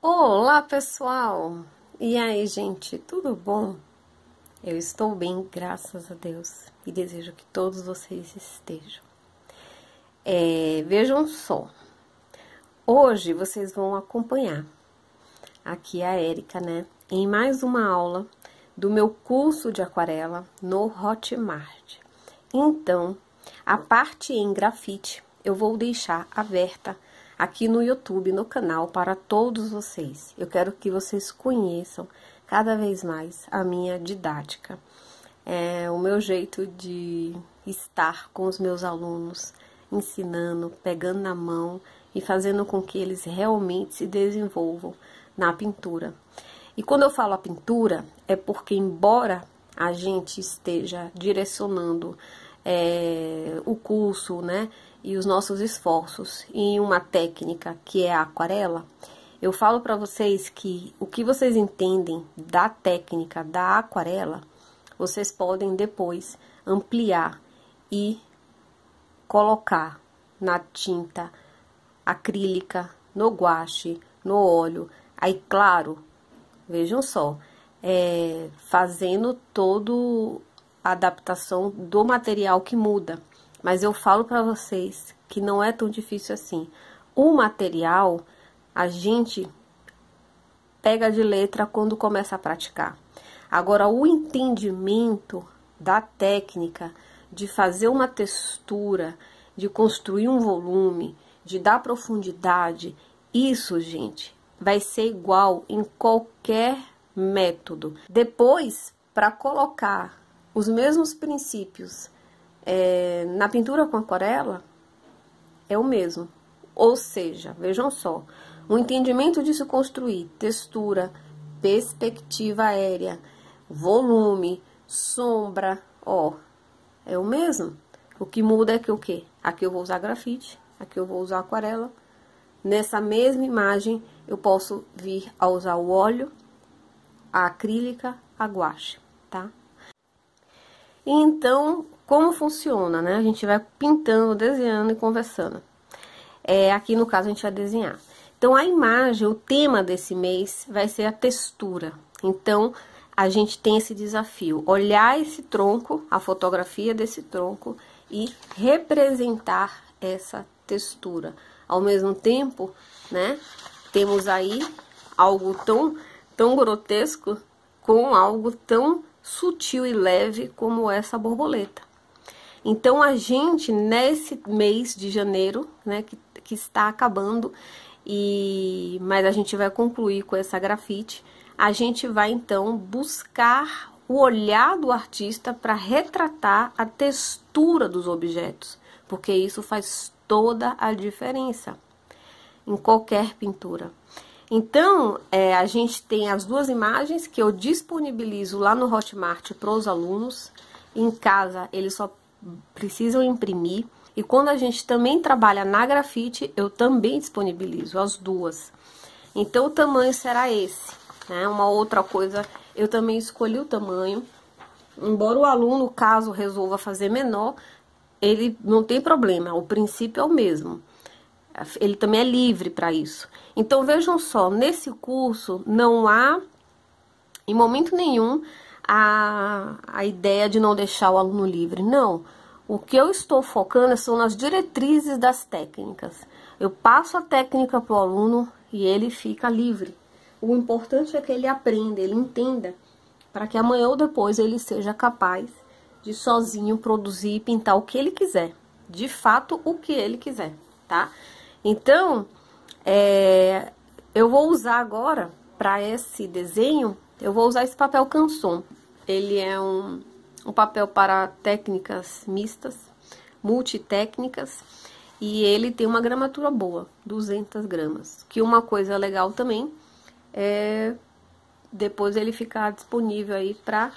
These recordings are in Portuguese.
Olá, pessoal! E aí, gente, tudo bom? Eu estou bem, graças a Deus, e desejo que todos vocês estejam. Vejam só, hoje vocês vão acompanhar aqui a Érica, né, em mais uma aula do meu curso de aquarela no Hotmart. Então, a parte em grafite eu vou deixar aberta aqui no YouTube, no canal, para todos vocês. Eu quero que vocês conheçam cada vez mais a minha didática. O meu jeito de estar com os meus alunos, ensinando, pegando na mão e fazendo com que eles realmente se desenvolvam na pintura. E quando eu falo a pintura, é porque embora a gente esteja direcionando o curso, né, e os nossos esforços em uma técnica que é a aquarela, eu falo para vocês que o que vocês entendem da técnica da aquarela, vocês podem depois ampliar e colocar na tinta acrílica, no guache, no óleo. Aí, claro, vejam só, fazendo todo a adaptação do material que muda. Mas eu falo para vocês que não é tão difícil assim. O material a gente pega de letra quando começa a praticar. Agora, o entendimento da técnica de fazer uma textura, de construir um volume, de dar profundidade, isso, gente, vai ser igual em qualquer método. Depois, para colocar os mesmos princípios na pintura com aquarela, é o mesmo. Ou seja, vejam só, o entendimento de se construir textura, perspectiva aérea, volume, sombra, ó, é o mesmo. O que muda é que o quê? Aqui eu vou usar grafite, aqui eu vou usar aquarela. Nessa mesma imagem, eu posso vir a usar o óleo, a acrílica, a guache, tá? Então, como funciona, né? A gente vai pintando, desenhando e conversando. Aqui no caso a gente vai desenhar. Então, a imagem, o tema desse mês vai ser a textura. Então, a gente tem esse desafio, olhar esse tronco, a fotografia desse tronco e representar essa textura. Ao mesmo tempo, né, temos aí algo tão grotesco com algo tão sutil e leve como essa borboleta. Então, a gente, nesse mês de janeiro, né, que está acabando, mas a gente vai concluir com essa grafite, a gente vai, então, buscar o olhar do artista para retratar a textura dos objetos, porque isso faz toda a diferença em qualquer pintura. Então, a gente tem as duas imagens que eu disponibilizo lá no Hotmart para os alunos. Em casa, eles só precisam imprimir. E quando a gente também trabalha na grafite, eu também disponibilizo as duas. Então, o tamanho será esse, né? Uma outra coisa, eu também escolhi o tamanho. Embora o aluno, caso resolva fazer menor, ele não tem problema, o princípio é o mesmo. Ele também é livre para isso. Então, vejam só, nesse curso não há, em momento nenhum, a ideia de não deixar o aluno livre. Não. O que eu estou focando são nas diretrizes das técnicas. Eu passo a técnica para o aluno e ele fica livre. O importante é que ele aprenda, ele entenda, para que amanhã ou depois ele seja capaz de sozinho produzir e pintar o que ele quiser. De fato, o que ele quiser, tá? Então, eu vou usar agora, para esse desenho, eu vou usar esse papel Canson. Ele é um papel para técnicas mistas, multitécnicas, e ele tem uma gramatura boa, 200 gramas. Que uma coisa legal também é depois ele ficar disponível aí para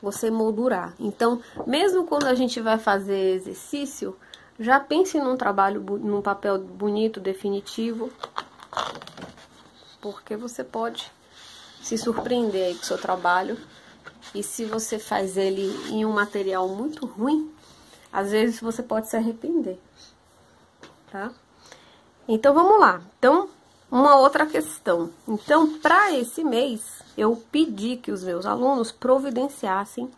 você moldurar. Então, mesmo quando a gente vai fazer exercício, já pense num trabalho, num papel bonito, definitivo, porque você pode se surpreender aí com o seu trabalho. E se você faz ele em um material muito ruim, às vezes você pode se arrepender, tá? Então, vamos lá. Então, uma outra questão. Então, para esse mês, eu pedi que os meus alunos providenciassem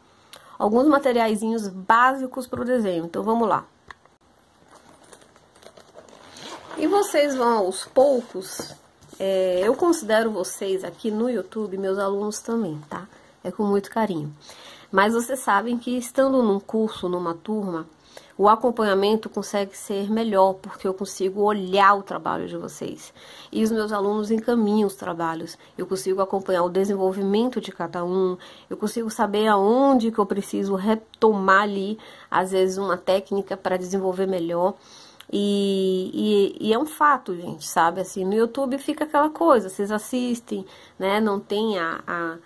alguns materiaizinhos básicos para o desenho. Então, vamos lá. E vocês vão aos poucos, eu considero vocês aqui no YouTube, meus alunos também, tá? É com muito carinho. Mas vocês sabem que estando num curso, numa turma, o acompanhamento consegue ser melhor, porque eu consigo olhar o trabalho de vocês. E os meus alunos encaminham os trabalhos. Eu consigo acompanhar o desenvolvimento de cada um. Eu consigo saber aonde que eu preciso retomar ali, às vezes, uma técnica para desenvolver melhor. E é um fato, gente, sabe? Assim, no YouTube fica aquela coisa, vocês assistem, né? Não tem a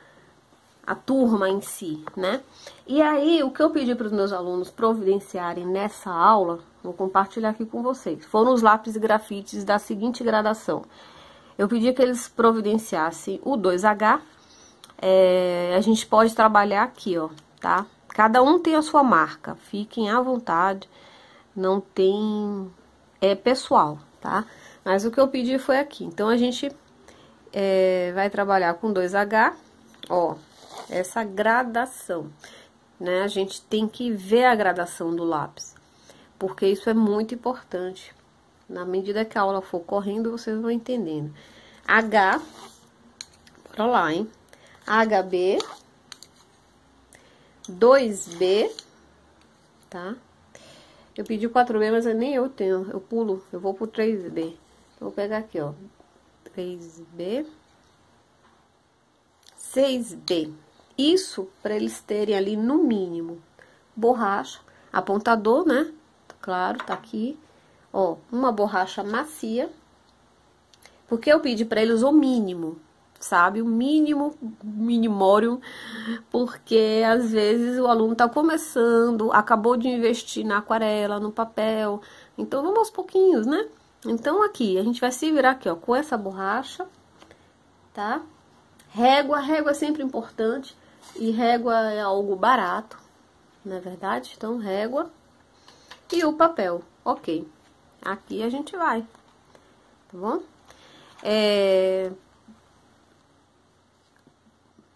turma em si, né? E aí, o que eu pedi para os meus alunos providenciarem nessa aula, vou compartilhar aqui com vocês, foram os lápis grafites da seguinte gradação. Eu pedi que eles providenciassem o 2H, a gente pode trabalhar aqui, ó, tá? Cada um tem a sua marca, fiquem à vontade, não tem... é pessoal, tá? Mas o que eu pedi foi aqui. Então, a gente vai trabalhar com 2H, ó, essa gradação, né? A gente tem que ver a gradação do lápis, porque isso é muito importante. Na medida que a aula for correndo, vocês vão entendendo. H, bora lá, hein? HB, 2B, tá? Eu pedi 4B, mas nem eu tenho, eu pulo, eu vou pro 3B. Então, vou pegar aqui, ó, 3B, 6B. Isso para eles terem ali, no mínimo, borracha, apontador, né? Claro, tá aqui. Ó, uma borracha macia. Porque eu pedi para eles o mínimo, sabe? O mínimo, minimório, porque às vezes o aluno tá começando, acabou de investir na aquarela, no papel. Então, vamos aos pouquinhos, né? Então, aqui, a gente vai se virar aqui, ó, com essa borracha, tá? Régua é sempre importante. E régua é algo barato, não é verdade? Então, régua e o papel, ok. Aqui a gente vai, tá bom?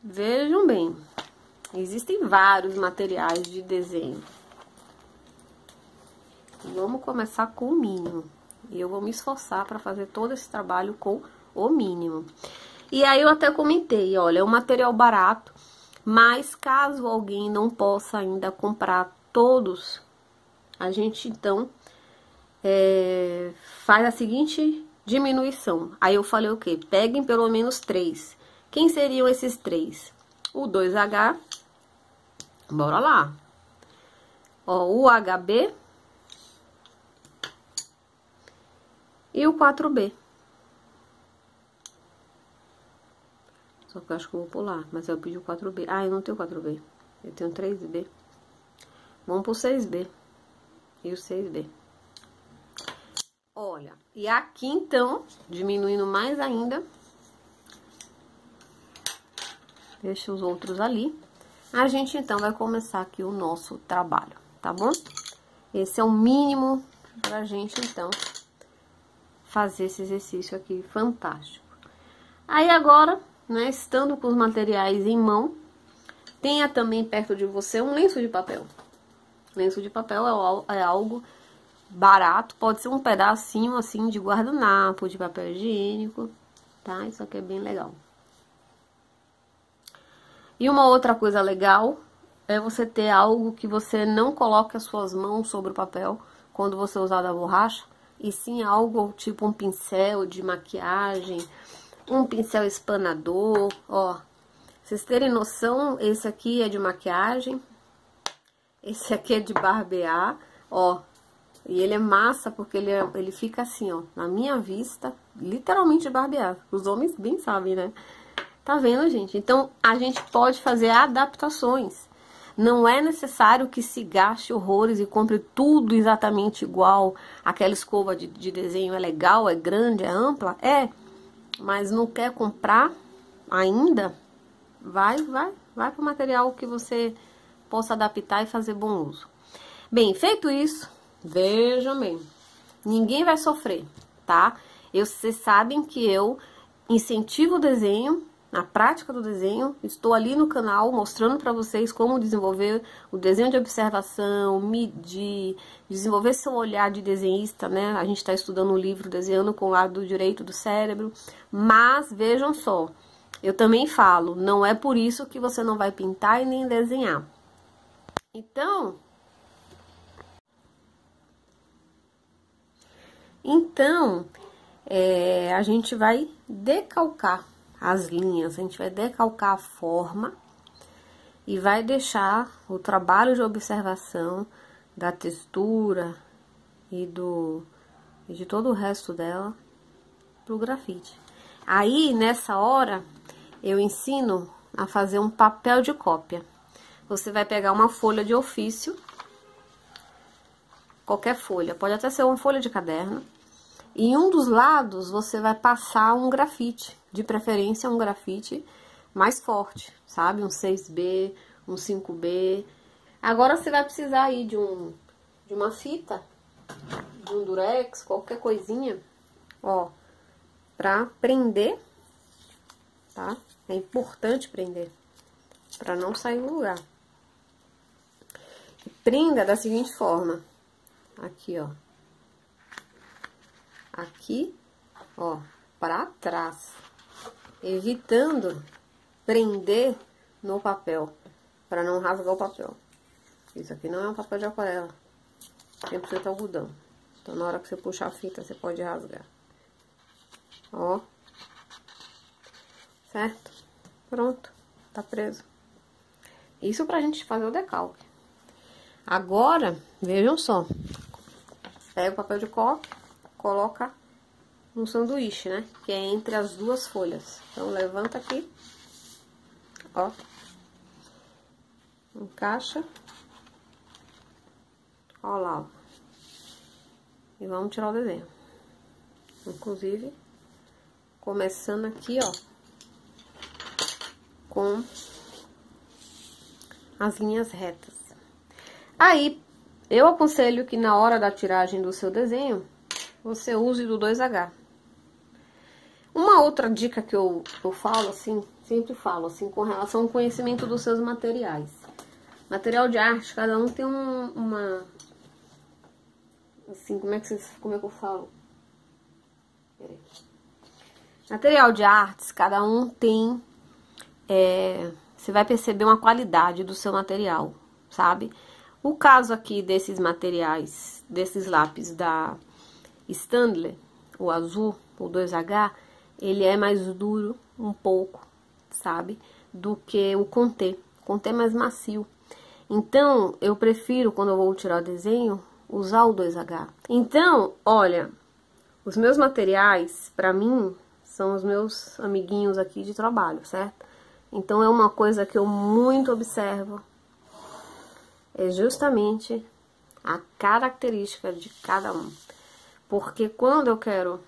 Vejam bem, existem vários materiais de desenho. Vamos começar com o mínimo. E eu vou me esforçar para fazer todo esse trabalho com o mínimo. E aí eu até comentei, olha, é um material barato. Mas caso alguém não possa ainda comprar todos, a gente então faz a seguinte diminuição. Aí eu falei o quê? Peguem pelo menos 3. Quem seriam esses 3? O 2H, bora lá. Ó, o HB e o 4B. Só que eu acho que eu vou pular, mas eu pedi o 4B. Ah, eu não tenho 4B. Eu tenho 3B. Vamos pro 6B. E o 6B. Olha, e aqui então, diminuindo mais ainda. Deixa os outros ali. A gente então vai começar aqui o nosso trabalho, tá bom? Esse é o mínimo pra gente então fazer esse exercício aqui fantástico. Aí agora, né, estando com os materiais em mão, tenha também perto de você um lenço de papel. Lenço de papel é algo barato, pode ser um pedacinho assim de guardanapo, de papel higiênico, tá? Isso aqui é bem legal. E uma outra coisa legal é você ter algo que você não coloque as suas mãos sobre o papel quando você usar da borracha, e sim algo tipo um pincel de maquiagem, um pincel espanador, ó. Vocês terem noção, esse aqui é de maquiagem, esse aqui é de barbear, ó. E ele é massa porque ele fica assim, ó, na minha vista, literalmente de barbear. Os homens bem sabem, né? Tá vendo, gente? Então, a gente pode fazer adaptações. Não é necessário que se gaste horrores e compre tudo exatamente igual. Aquela escova de desenho é legal, é grande, é ampla? É. Mas não quer comprar ainda? Vai para o material que você possa adaptar e fazer bom uso. Bem, feito isso, vejam bem, ninguém vai sofrer, tá? Vocês sabem que eu incentivo o desenho, na prática do desenho. Estou ali no canal mostrando para vocês como desenvolver o desenho de observação, medir, desenvolver seu olhar de desenhista, né? A gente está estudando um livro Desenhando com o Lado Direito do Cérebro. Mas vejam só, eu também falo, não é por isso que você não vai pintar e nem desenhar. Então, a gente vai decalcar as linhas, a gente vai decalcar a forma e vai deixar o trabalho de observação da textura e de todo o resto dela pro grafite. Aí, nessa hora, eu ensino a fazer um papel de cópia. Você vai pegar uma folha de ofício, qualquer folha, pode até ser uma folha de caderno, e em um dos lados você vai passar um grafite, de preferência um grafite mais forte, sabe? Um 6B, um 5B. Agora você vai precisar aí de uma fita, de um durex, qualquer coisinha, ó, pra prender, tá? É importante prender, pra não sair do lugar. Prenda da seguinte forma, aqui, ó. Aqui, ó, pra trás, evitando prender no papel, para não rasgar o papel. Isso aqui não é um papel de aquarela, 100% algodão. Então, na hora que você puxar a fita, você pode rasgar. Ó. Certo? Pronto, tá preso. Isso pra gente fazer o decalque. Agora, vejam só. Pega o papel de copo, coloca no sanduíche, né? Que é entre as duas folhas. Então, levanta aqui. Ó. Encaixa. Ó lá, ó. E vamos tirar o desenho. Inclusive, começando aqui, ó. Com as linhas retas. Aí, eu aconselho que na hora da tiragem do seu desenho, você use do 2H. Uma outra dica que eu falo, assim, sempre falo, assim, com relação ao conhecimento dos seus materiais. Material de arte, cada um tem uma... Assim, como é que eu falo? Peraí. Material de artes, cada um tem... você vai perceber uma qualidade do seu material, sabe? O caso aqui desses materiais, desses lápis da Staedtler, o azul, o 2H, ele é mais duro um pouco, sabe? Do que o Conté. O Conté é mais macio. Então, eu prefiro, quando eu vou tirar o desenho, usar o 2H. Então, olha, os meus materiais, pra mim, são os meus amiguinhos aqui de trabalho, certo? Então, é uma coisa que eu muito observo. É justamente a característica de cada um. Porque quando eu quero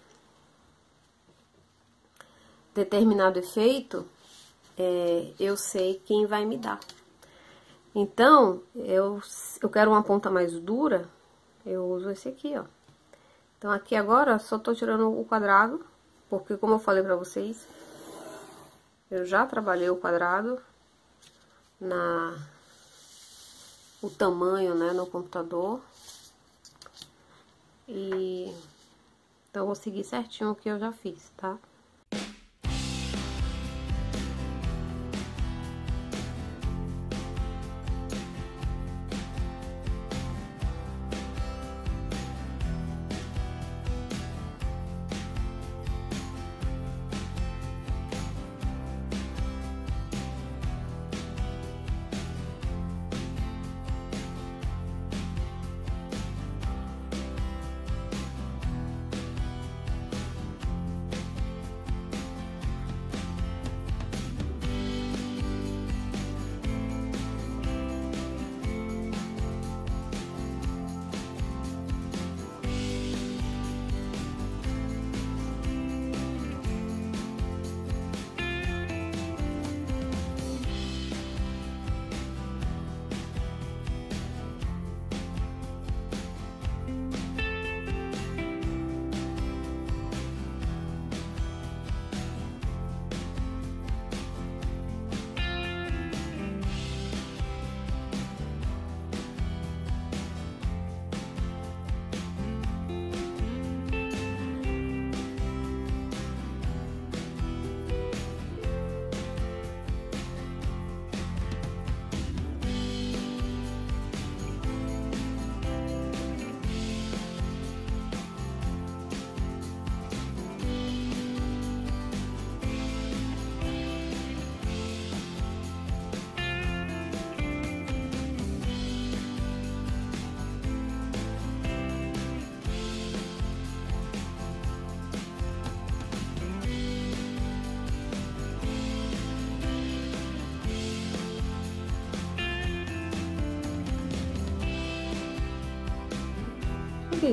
determinado efeito, eu sei quem vai me dar. Então, eu quero uma ponta mais dura, eu uso esse aqui, ó. Então, aqui agora, só tô tirando o quadrado, porque como eu falei pra vocês, eu já trabalhei o quadrado o tamanho, né, no computador. E então, eu vou seguir certinho o que eu já fiz, tá?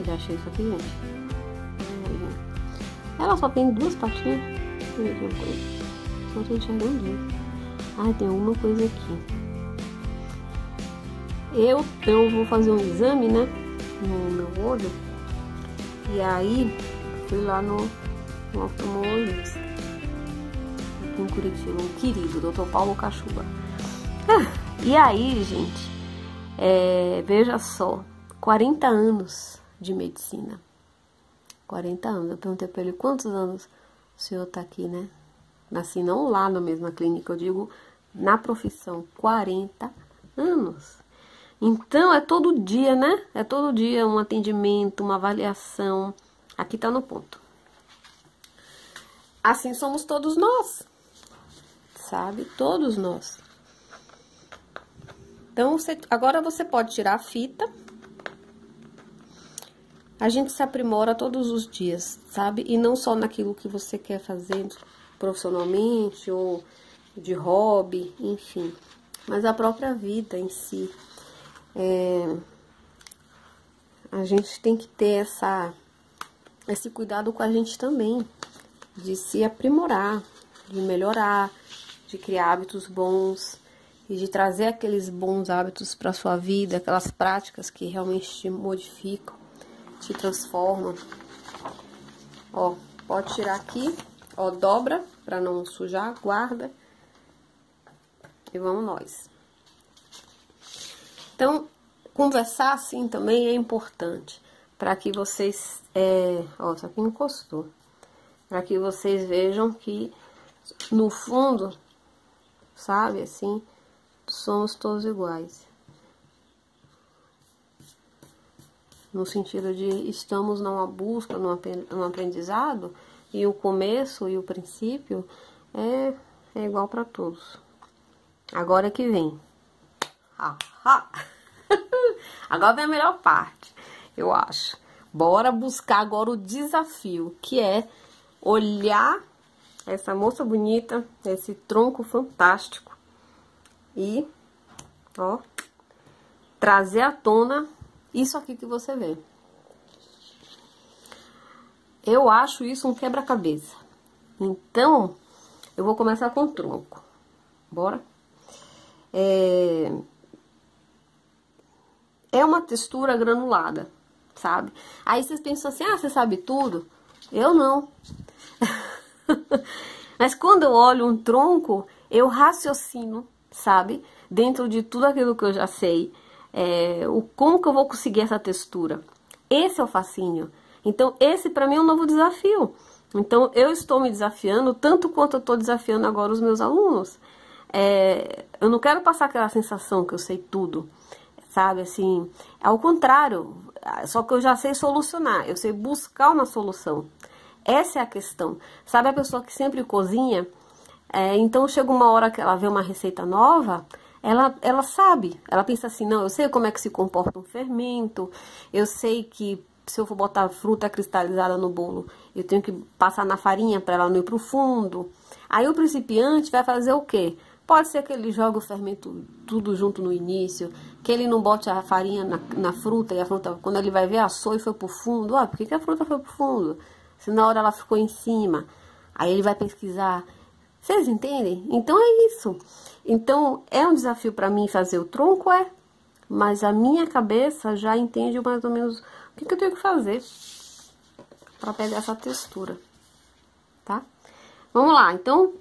que achei isso aqui, gente. Ela só tem duas patinhas. Deixa eu ver aqui uma coisa. Só tô enxergando duas. Ah, tem alguma coisa aqui. Eu vou fazer um exame, né? No meu olho. E aí, fui lá no oftalmologista. Aqui em Curitiba, um querido, Dr. Paulo Cachuba. E aí, gente, veja só, 40 anos de medicina. 40 anos. Eu perguntei pra ele, quantos anos o senhor tá aqui, né? Assim, não lá na mesma clínica, eu digo na profissão, 40 anos. Então, é todo dia, né? É todo dia um atendimento, uma avaliação. Aqui tá no ponto. Assim somos todos nós, sabe? Todos nós. Então, agora você pode tirar a fita. A gente se aprimora todos os dias, sabe? E não só naquilo que você quer fazer profissionalmente ou de hobby, enfim. Mas a própria vida em si. A gente tem que ter esse cuidado com a gente também. De se aprimorar, de melhorar, de criar hábitos bons. E de trazer aqueles bons hábitos para sua vida, aquelas práticas que realmente te modificam, te transformam. Ó, pode tirar aqui, ó, dobra para não sujar, guarda. E vamos nós. Então, conversar assim também é importante, para que vocês, ó, isso aqui encostou, para que vocês vejam que no fundo, sabe, assim, somos todos iguais. No sentido de estamos numa busca, num aprendizado, e o começo e o princípio é igual para todos. Agora que vem. Agora vem a melhor parte, eu acho. Bora buscar agora o desafio, que é olhar essa moça bonita, esse tronco fantástico e, ó, trazer à tona isso aqui que você vê. Eu acho isso um quebra-cabeça. Então, eu vou começar com o tronco. Bora? É uma textura granulada, sabe? Aí vocês pensam assim, ah, você sabe tudo? Eu não. Mas quando eu olho um tronco, eu raciocino, sabe? Dentro de tudo aquilo que eu já sei. Como que eu vou conseguir essa textura? Esse é o fascínio. Então, esse pra mim é um novo desafio. Então, eu estou me desafiando tanto quanto eu estou desafiando agora os meus alunos. Eu não quero passar aquela sensação que eu sei tudo, sabe? Assim, ao contrário, só que eu já sei solucionar, eu sei buscar uma solução. Essa é a questão. Sabe a pessoa que sempre cozinha? Então, chega uma hora que ela vê uma receita nova, ela sabe, ela pensa assim, não, eu sei como é que se comporta um fermento, eu sei que se eu for botar fruta cristalizada no bolo, eu tenho que passar na farinha para ela não ir pro fundo. Aí o principiante vai fazer o quê? Pode ser que ele jogue o fermento tudo junto no início, que ele não bote a farinha na fruta, e a fruta, quando ele vai ver, assou e foi pro fundo. Por que a fruta foi pro fundo? Se na hora ela ficou em cima. Aí ele vai pesquisar. Vocês entendem? Então é isso. Então é um desafio para mim fazer o tronco, mas a minha cabeça já entende mais ou menos o que eu tenho que fazer para pegar essa textura, tá? Vamos lá, então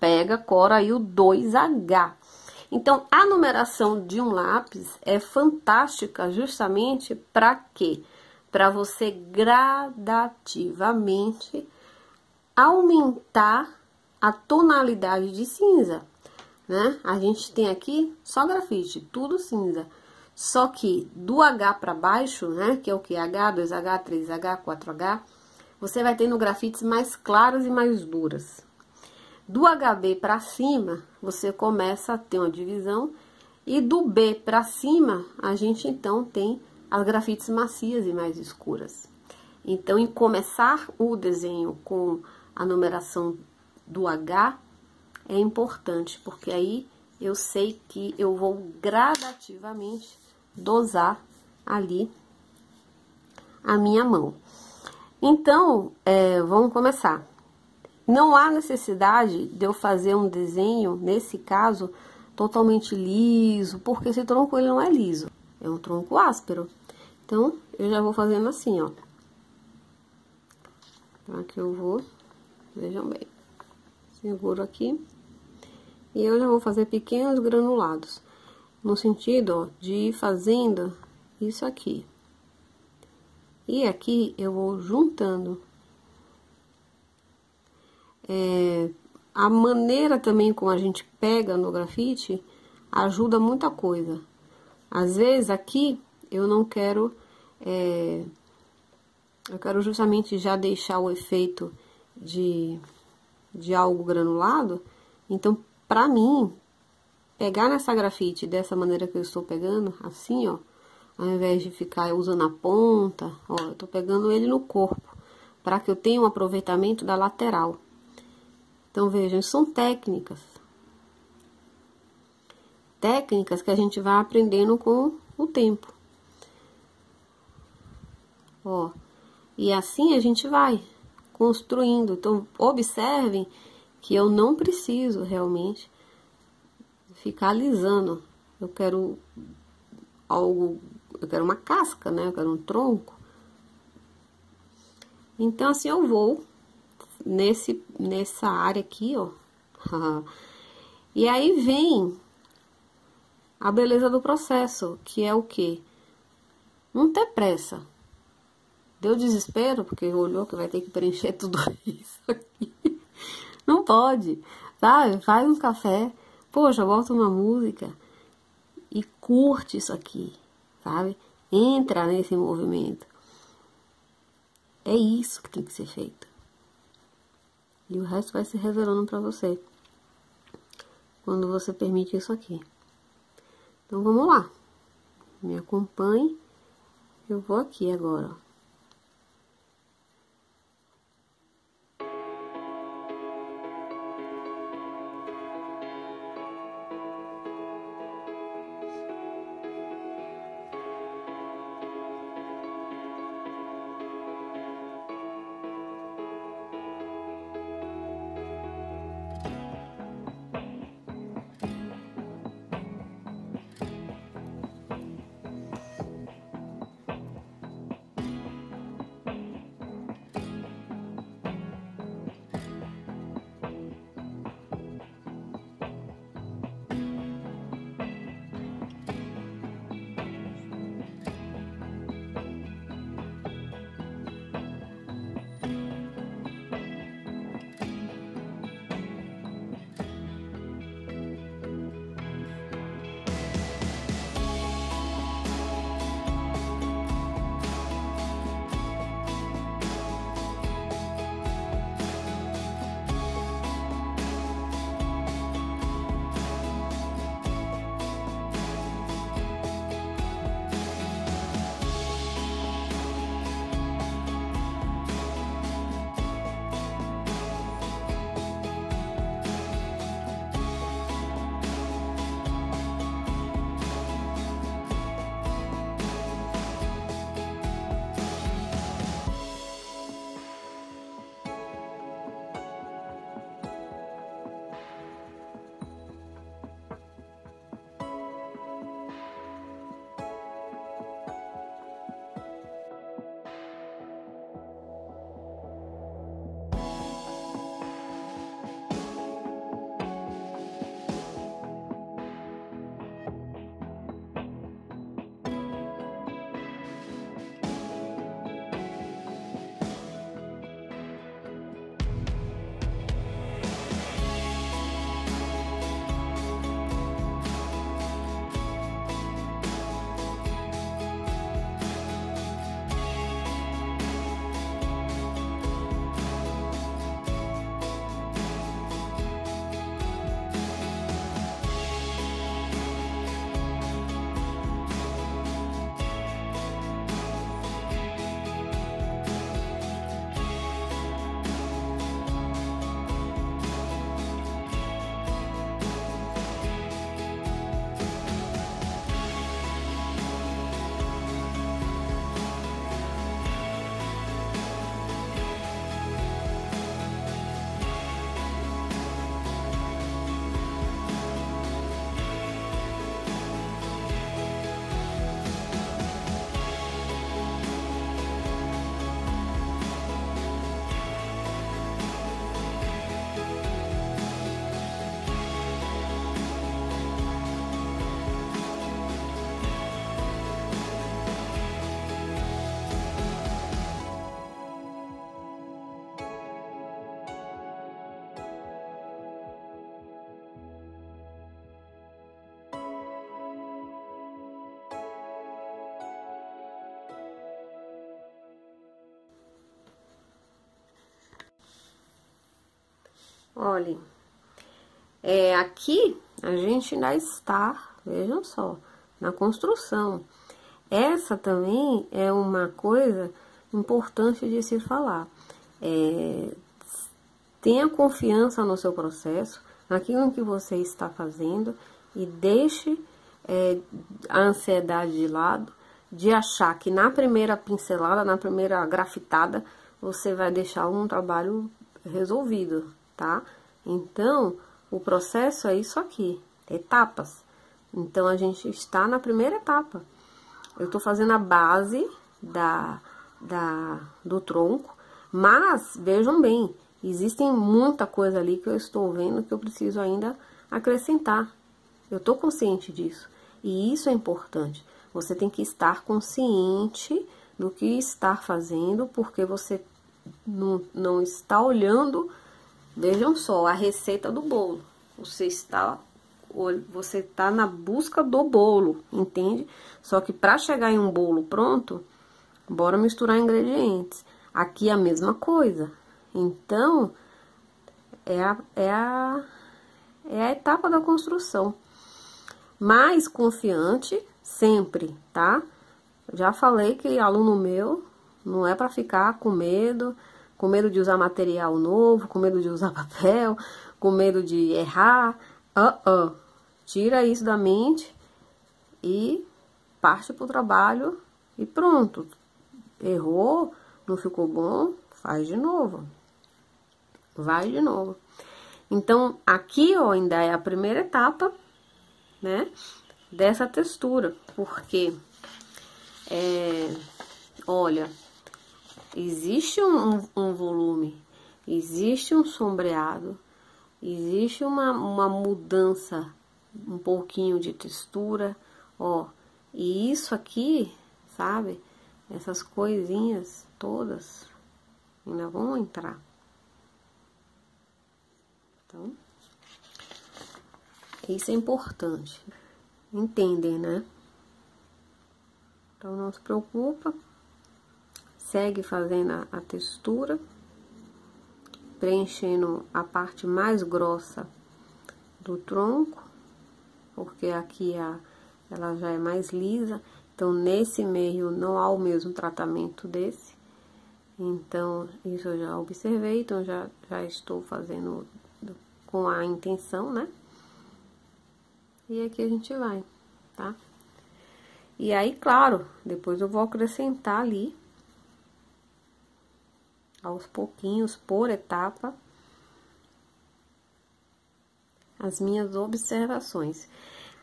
pega, cora aí o 2H. Então, a numeração de um lápis é fantástica justamente para quê? Para você gradativamente aumentar a tonalidade de cinza, né? A gente tem aqui só grafite, tudo cinza. Só que do H para baixo, né, que é o que? H, 2H, 3H, 4H, você vai tendo grafites mais claras e mais duras. Do HB para cima, você começa a ter uma divisão. E do B para cima, a gente então tem as grafites macias e mais escuras. Então, em começar o desenho com a numeração do H, é importante, porque aí eu sei que eu vou gradativamente dosar ali a minha mão. Então, vamos começar. Não há necessidade de eu fazer um desenho, nesse caso, totalmente liso, porque esse tronco ele não é liso, é um tronco áspero. Então, eu já vou fazendo assim, ó. Aqui eu vou, vejam bem, seguro aqui. E eu já vou fazer pequenos granulados, no sentido, ó, de ir fazendo isso aqui. E aqui eu vou juntando. A maneira também como a gente pega no grafite ajuda muita coisa. Às vezes aqui eu não quero, eu quero justamente já deixar o efeito de algo granulado. Então, pra mim, pegar nessa grafite dessa maneira que eu estou pegando, assim, ó, ao invés de ficar usando a ponta, ó, eu tô pegando ele no corpo, para que eu tenha um aproveitamento da lateral. Então, vejam, são técnicas. Técnicas que a gente vai aprendendo com o tempo. Ó, e assim a gente vai construindo. Então, observem que eu não preciso realmente ficar alisando. Eu quero algo, eu quero uma casca, né? Eu quero um tronco. Então, assim, eu vou nessa área aqui, ó. E aí vem a beleza do processo, que é o quê? Não ter pressa. Deu desespero, porque olhou que vai ter que preencher tudo isso aqui. Não pode, sabe? Faz um café, poxa, bota uma música e curte isso aqui, sabe? Entra nesse movimento. É isso que tem que ser feito. E o resto vai se revelando pra você, quando você permite isso aqui. Então, vamos lá. Me acompanhe. Eu vou aqui agora, ó. Olhem, aqui a gente ainda está, vejam só, na construção. Essa também é uma coisa importante de se falar. Tenha confiança no seu processo, naquilo que você está fazendo, e deixe a ansiedade de lado, de achar que na primeira pincelada, na primeira grafitada, você vai deixar um trabalho resolvido, tá? Então, o processo é isso aqui, etapas. Então, a gente está na primeira etapa. Eu tô fazendo a base do tronco, mas, vejam bem, existem muita coisa ali que eu estou vendo que eu preciso ainda acrescentar. Eu tô consciente disso. E isso é importante. Você tem que estar consciente do que está fazendo, porque você não está olhando, vejam só, a receita do bolo. Você está na busca do bolo, entende? Só que para chegar em um bolo pronto, bora misturar ingredientes. Aqui é a mesma coisa. Então, é a etapa da construção. Mais confiante sempre, tá? Já falei que aluno meu não é para ficar com medo de usar material novo, com medo de usar papel, com medo de errar. Tira isso da mente e parte pro trabalho e pronto. Errou, não ficou bom, faz de novo. Vai de novo. Então, aqui, ó, ainda é a primeira etapa, né, dessa textura, porque, olha, existe um volume, existe um sombreado, existe uma mudança, um pouquinho de textura, ó, e isso aqui, sabe, essas coisinhas todas ainda vão entrar. Então, isso é importante. Entendem, né? Então, não se preocupa. Segue fazendo a textura, preenchendo a parte mais grossa do tronco, porque aqui ela já é mais lisa. Então, nesse meio não há o mesmo tratamento desse. Então, isso eu já observei, então já estou fazendo com a intenção, né? E aqui a gente vai, tá? E aí, claro, depois eu vou acrescentar ali, aos pouquinhos, por etapa, as minhas observações.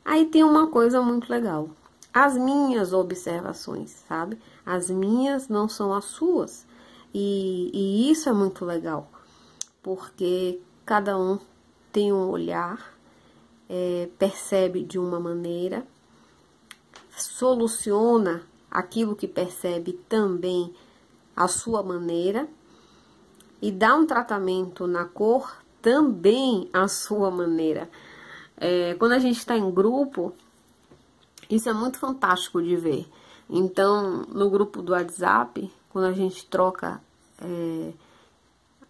Aí tem uma coisa muito legal. As minhas observações, sabe? As minhas não são as suas. E isso é muito legal, porque cada um tem um olhar, percebe de uma maneira, soluciona aquilo que percebe também à sua maneira e dá um tratamento na cor também à sua maneira. Quando a gente está em grupo, isso é muito fantástico de ver. Então, no grupo do WhatsApp, quando a gente troca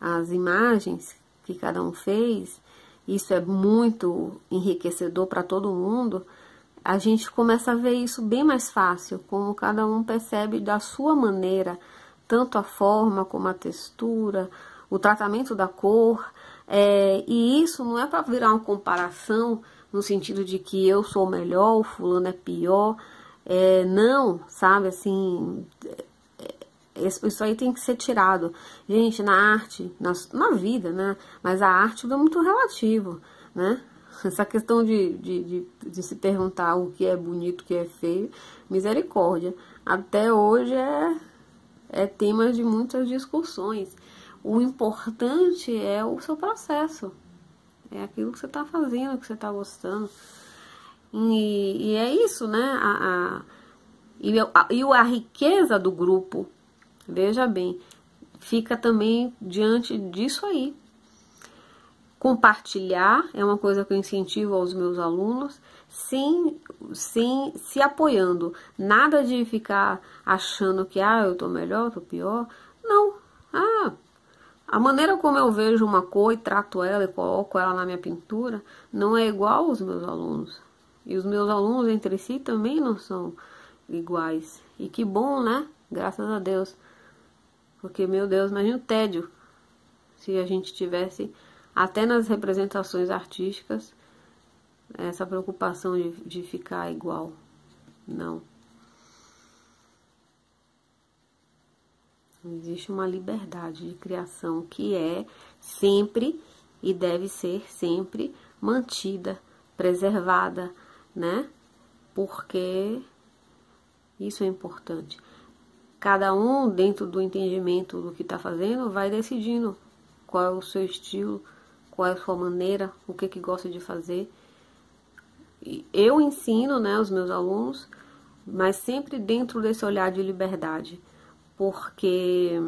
as imagens que cada um fez, isso é muito enriquecedor para todo mundo. A gente começa a ver isso bem mais fácil, como cada um percebe da sua maneira, tanto a forma como a textura, o tratamento da cor. E isso não é para virar uma comparação no sentido de que eu sou melhor, o fulano é pior. Não, sabe, assim, isso aí tem que ser tirado. Gente, na arte, na vida, né? Mas a arte é muito relativo, né? Essa questão de se perguntar o que é bonito, o que é feio, misericórdia. Até hoje é tema de muitas discussões. O importante é o seu processo. É aquilo que você está fazendo, que você está gostando. E é isso, né? A riqueza do grupo, veja bem, fica também diante disso aí. Compartilhar é uma coisa que eu incentivo aos meus alunos, sem se apoiando. Nada de ficar achando que eu tô melhor, eu tô pior. Não. A maneira como eu vejo uma cor e trato ela e coloco ela na minha pintura não é igual aos meus alunos. E os meus alunos entre si também não são iguais. E que bom, né? Graças a Deus. Porque, meu Deus, imagina o tédio se a gente tivesse, até nas representações artísticas, essa preocupação de ficar igual. Não. Existe uma liberdade de criação que é sempre e deve ser sempre mantida, preservada, né? Porque isso é importante. Cada um, dentro do entendimento do que está fazendo, vai decidindo qual é o seu estilo, qual é a sua maneira, o que gosta de fazer. Eu ensino, né, os meus alunos, mas sempre dentro desse olhar de liberdade. Porque...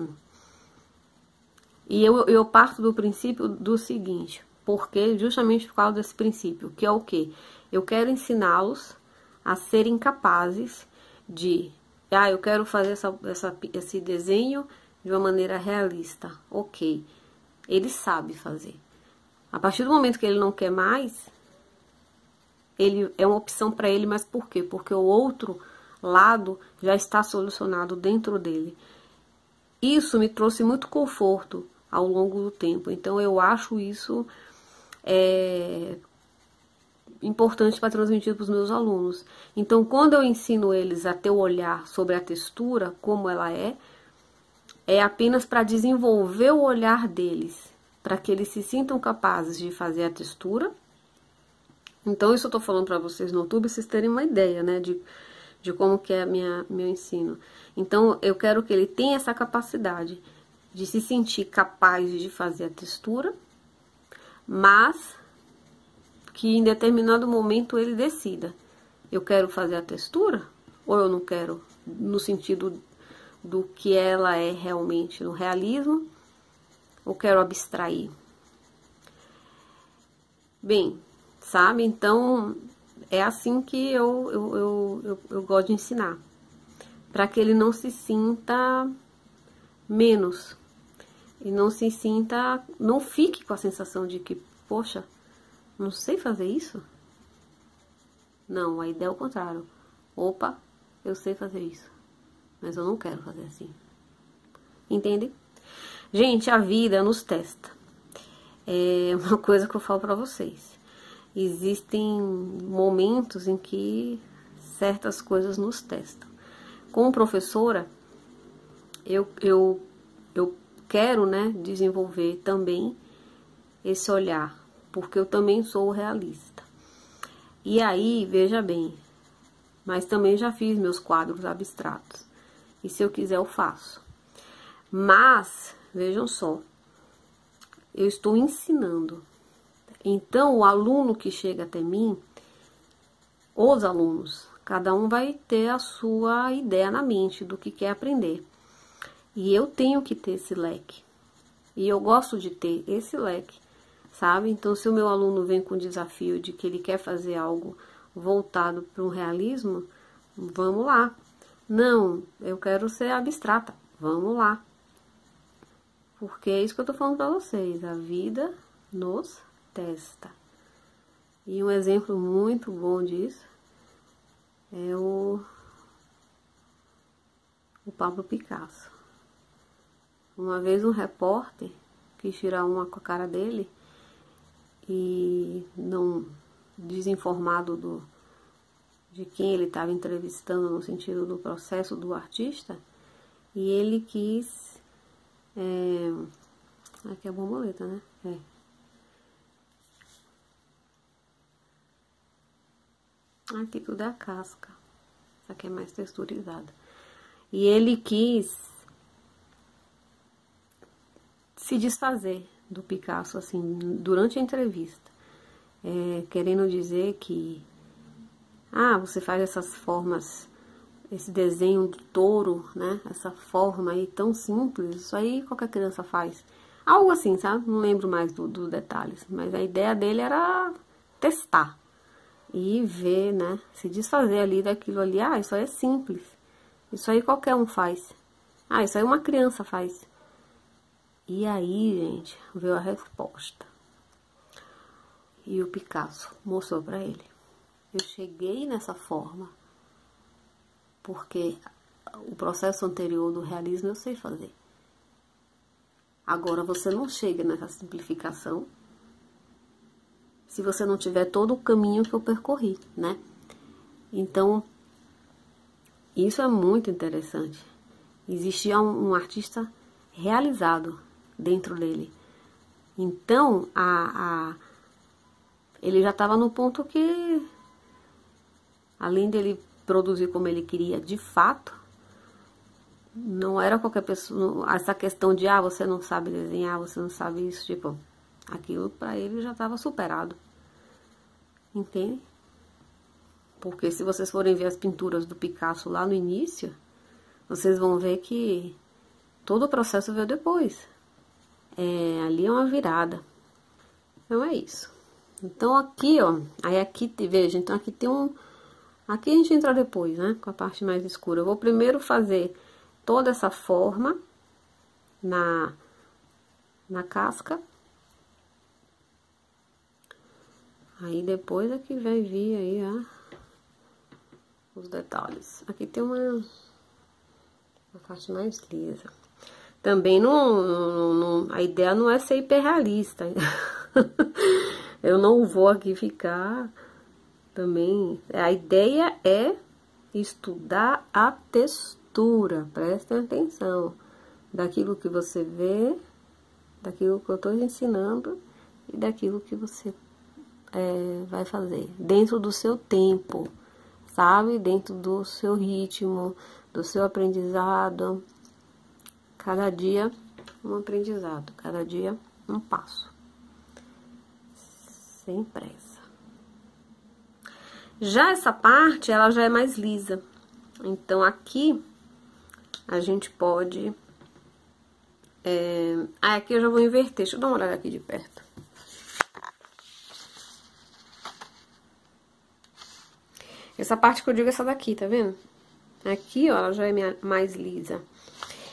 E eu parto do princípio do seguinte, porque justamente por causa desse princípio, que é o quê? Eu quero ensiná-los a serem capazes de... eu quero fazer esse desenho de uma maneira realista. Ok, ele sabe fazer. A partir do momento que ele não quer mais, ele é uma opção para ele, mas por quê? Porque o outro lado já está solucionado dentro dele. Isso me trouxe muito conforto ao longo do tempo. Então eu acho isso importante para transmitir para os meus alunos. Então quando eu ensino eles a ter o olhar sobre a textura, como ela é apenas para desenvolver o olhar deles, para que eles se sintam capazes de fazer a textura. Então isso eu estou falando para vocês no YouTube, vocês terem uma ideia, né, de como que é meu ensino. Então, eu quero que ele tenha essa capacidade de se sentir capaz de fazer a textura, mas que em determinado momento ele decida. Eu quero fazer a textura ou eu não quero, no sentido do que ela é realmente no realismo, ou quero abstrair. Bem, sabe? Então... é assim que eu gosto de ensinar. Para que ele não se sinta menos. E não se sinta... não fique com a sensação de que, poxa, não sei fazer isso? Não, a ideia é o contrário. Opa, eu sei fazer isso. Mas eu não quero fazer assim. Entende? Gente, a vida nos testa. É uma coisa que eu falo para vocês. Existem momentos em que certas coisas nos testam. Como professora, eu quero, né, desenvolver também esse olhar, porque eu também sou realista. E aí, veja bem, mas também já fiz meus quadros abstratos. E se eu quiser, eu faço. Mas, vejam só, eu estou ensinando. Então, o aluno que chega até mim, os alunos, cada um vai ter a sua ideia na mente do que quer aprender. E eu tenho que ter esse leque. E eu gosto de ter esse leque, sabe? Então, se o meu aluno vem com o desafio de que ele quer fazer algo voltado para um realismo, vamos lá. Não, eu quero ser abstrata, vamos lá. Porque é isso que eu tô falando para vocês, a vida nos testa. E um exemplo muito bom disso é o Pablo Picasso. Uma vez um repórter quis tirar uma com a cara dele e não desinformado de quem ele estava entrevistando no sentido do processo do artista, e ele quis aqui é a borboleta, né? Aqui tudo é a casca. Essa aqui é mais texturizada. E ele quis se desfazer do Picasso, assim, durante a entrevista. Querendo dizer que... você faz essas formas, esse desenho do touro, né? Essa forma aí tão simples, isso aí qualquer criança faz. Algo assim, sabe? Não lembro mais dos detalhes. Mas a ideia dele era testar. E ver, né, se desfazer ali daquilo ali. Isso aí é simples. Isso aí qualquer um faz. Isso aí uma criança faz. E aí, gente, veio a resposta. E o Picasso mostrou pra ele. Eu cheguei nessa forma porque o processo anterior do realismo eu sei fazer. Agora, você não chega nessa simplificação se você não tiver todo o caminho que eu percorri, né? Então, isso é muito interessante. Existia um artista realizado dentro dele. Então, ele já estava no ponto que, além dele produzir como ele queria de fato, não era qualquer pessoa, essa questão de, você não sabe desenhar, você não sabe isso, tipo, aquilo para ele já estava superado, entende? Porque se vocês forem ver as pinturas do Picasso lá no início, vocês vão ver que todo o processo veio depois. Ali é uma virada. Então é isso. Então aqui, ó, aí aqui, veja, então aqui tem um... Aqui a gente entra depois, né, com a parte mais escura. Eu vou primeiro fazer toda essa forma na casca. Aí depois é que vai vir aí, os detalhes. Aqui tem uma parte mais lisa. Também a ideia não é ser hiperrealista. Eu não vou aqui ficar também... A ideia é estudar a textura. Prestem atenção. Daquilo que você vê, daquilo que eu estou ensinando e daquilo que você vai fazer. Dentro do seu tempo, sabe? Dentro do seu ritmo, do seu aprendizado. Cada dia um aprendizado, cada dia um passo. Sem pressa. Já essa parte, ela já é mais lisa. Então, aqui, a gente pode... aqui eu já vou inverter. Deixa eu dar uma olhada aqui de perto. Essa parte que eu digo é essa daqui, tá vendo? Aqui, ó, ela já é mais lisa.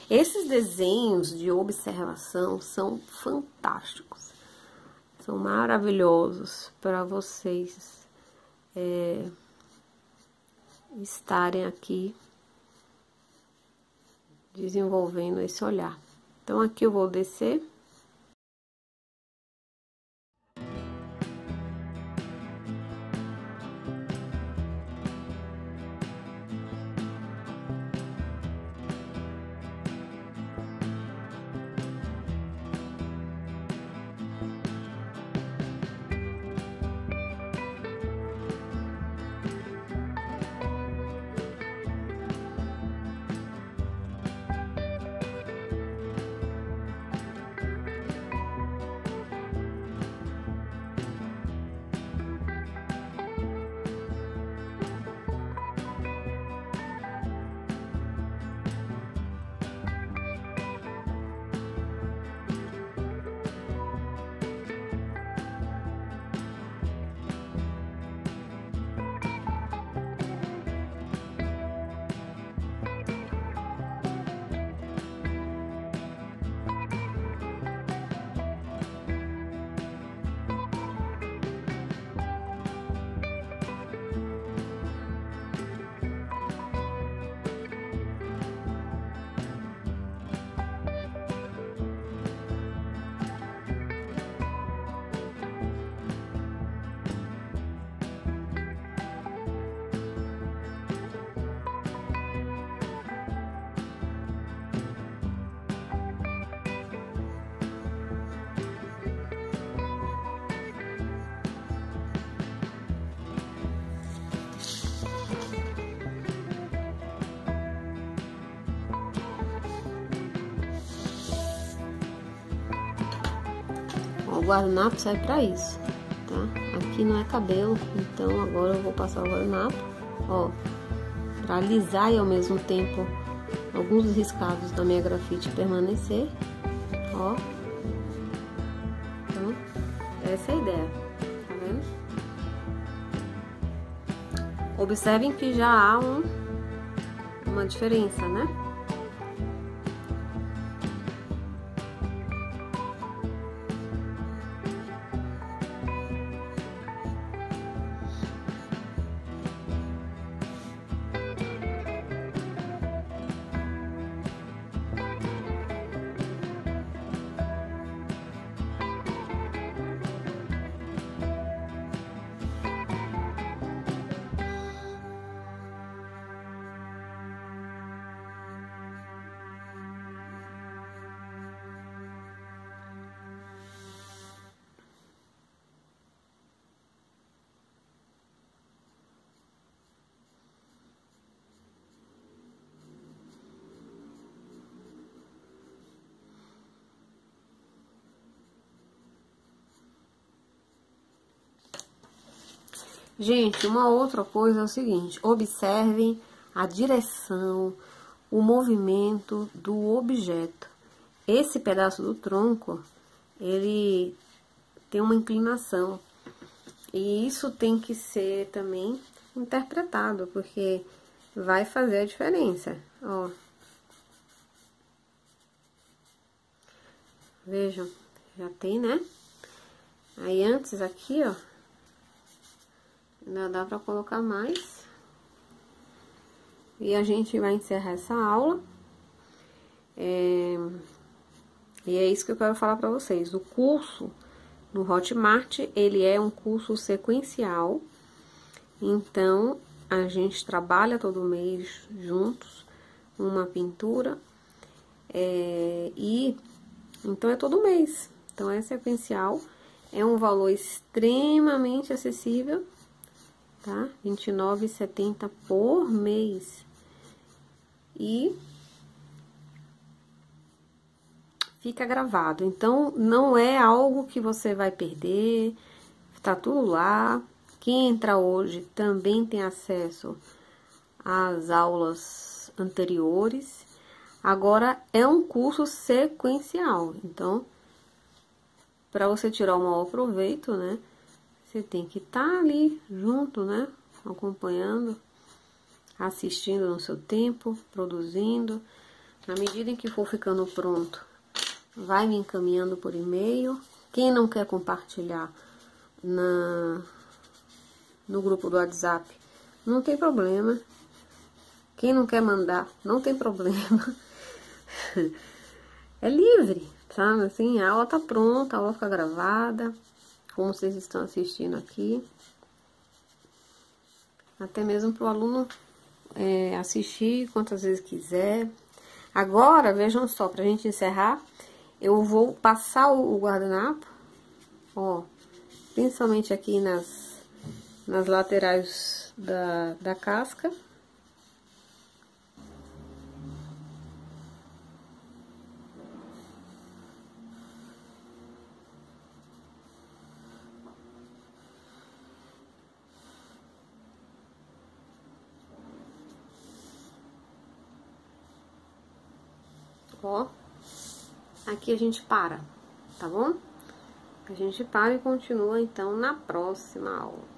Esses desenhos de observação são fantásticos. São maravilhosos para vocês estarem aqui desenvolvendo esse olhar. Então, aqui eu vou descer. O guardanapo serve pra isso, tá? Aqui não é cabelo, então agora eu vou passar o guardanapo, ó, pra alisar e ao mesmo tempo alguns riscados da minha grafite permanecer, ó. Então, essa é a ideia, tá vendo? Observem que já há uma diferença, né? Gente, uma outra coisa é o seguinte, observem a direção, o movimento do objeto. Esse pedaço do tronco, ele tem uma inclinação. E isso tem que ser também interpretado, porque vai fazer a diferença, ó. Vejam, já tem, né? Aí antes aqui, ó, ainda dá pra colocar mais. E a gente vai encerrar essa aula. E é isso que eu quero falar pra vocês. O curso no Hotmart, ele é um curso sequencial. Então, a gente trabalha todo mês juntos, uma pintura. Então, é todo mês. Então, é sequencial. É um valor extremamente acessível, tá? R$ 29,70 por mês. E fica gravado. Então, não é algo que você vai perder. Tá tudo lá. Quem entra hoje também tem acesso às aulas anteriores. Agora, é um curso sequencial. Então, para você tirar o maior proveito, né? Você tem que estar ali junto, né? Acompanhando, assistindo no seu tempo, produzindo. Na medida em que for ficando pronto, vai me encaminhando por e-mail. Quem não quer compartilhar no grupo do WhatsApp, não tem problema. Quem não quer mandar, não tem problema. É livre, sabe? Assim, a aula tá pronta, a aula fica gravada, como vocês estão assistindo aqui. Até mesmo para o aluno assistir quantas vezes quiser. Agora, vejam só, pra gente encerrar, eu vou passar o guardanapo, ó, principalmente aqui nas laterais da casca. Ó, aqui a gente para, tá bom? A gente para e continua, então, na próxima aula.